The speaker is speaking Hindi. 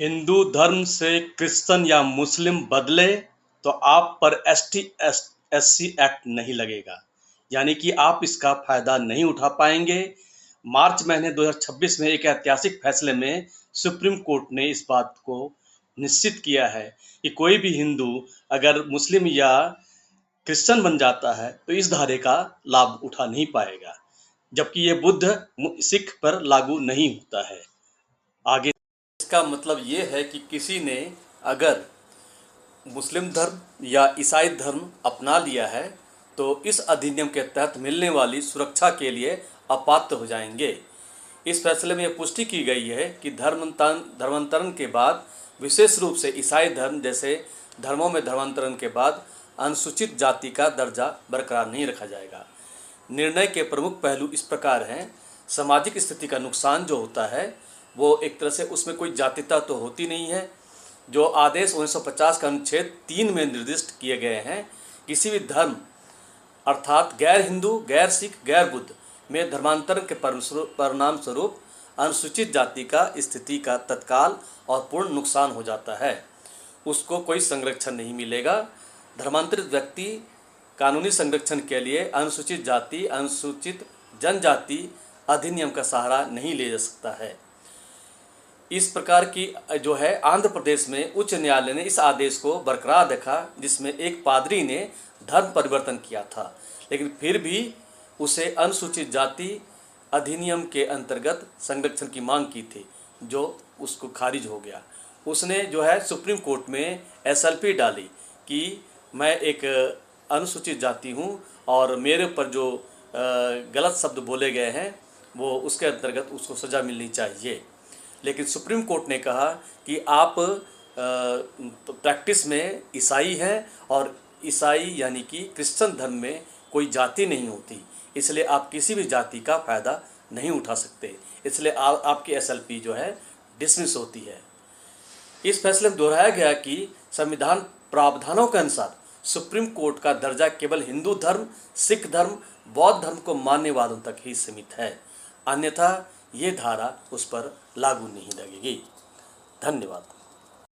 हिंदू धर्म से क्रिश्चियन या मुस्लिम बदले तो आप पर एससी एक्ट नहीं लगेगा, यानी कि आप इसका फायदा नहीं उठा पाएंगे। मार्च महीने 2026 में एक ऐतिहासिक फैसले में सुप्रीम कोर्ट ने इस बात को निश्चित किया है कि कोई भी हिंदू अगर मुस्लिम या क्रिश्चियन बन जाता है तो इस धारे का लाभ उठा नहीं पाएगा, जबकि ये बुद्ध सिख पर लागू नहीं होता है। आगे इसका मतलब ये है कि किसी ने अगर मुस्लिम धर्म या ईसाई धर्म अपना लिया है तो इस अधिनियम के तहत मिलने वाली सुरक्षा के लिए अपात्र हो जाएंगे। इस फैसले में यह पुष्टि की गई है कि धर्मांतरण के बाद, विशेष रूप से ईसाई धर्म जैसे धर्मों में धर्मांतरण के बाद, अनुसूचित जाति का दर्जा बरकरार नहीं रखा जाएगा। निर्णय के प्रमुख पहलू इस प्रकार हैं। सामाजिक स्थिति का नुकसान जो होता है वो एक तरह से उसमें कोई जातिता तो होती नहीं है। जो आदेश 1950 का अनुच्छेद 3 में निर्दिष्ट किए गए हैं, किसी भी धर्म अर्थात गैर हिंदू, गैर सिख, गैर बुद्ध में धर्मांतरण के परिणाम स्वरूप अनुसूचित जाति का स्थिति का तत्काल और पूर्ण नुकसान हो जाता है। उसको कोई संरक्षण नहीं मिलेगा। धर्मांतरित व्यक्ति कानूनी संरक्षण के लिए अनुसूचित जाति, अनुसूचित जनजाति अधिनियम का सहारा नहीं ले जा सकता है। इस प्रकार की जो है आंध्र प्रदेश में उच्च न्यायालय ने इस आदेश को बरकरार रखा, जिसमें एक पादरी ने धर्म परिवर्तन किया था, लेकिन फिर भी उसे अनुसूचित जाति अधिनियम के अंतर्गत संरक्षण की मांग की थी, जो उसको खारिज हो गया। उसने जो है सुप्रीम कोर्ट में एसएलपी डाली कि मैं एक अनुसूचित जाति हूँ और मेरे ऊपर जो गलत शब्द बोले गए हैं वो उसके अंतर्गत उसको सज़ा मिलनी चाहिए। लेकिन सुप्रीम कोर्ट ने कहा कि आप प्रैक्टिस में ईसाई हैं और ईसाई यानी कि क्रिश्चियन धर्म में कोई जाति नहीं होती, इसलिए आप किसी भी जाति का फ़ायदा नहीं उठा सकते, इसलिए आपकी एसएलपी जो है डिसमिस होती है। इस फैसले में दोहराया गया कि संविधान प्रावधानों के अनुसार सुप्रीम कोर्ट का दर्जा केवल हिंदू धर्म, सिख धर्म, बौद्ध धर्म को मानने वालों तक ही सीमित है, अन्यथा ये धारा उस पर लागू नहीं लगेगी। धन्यवाद।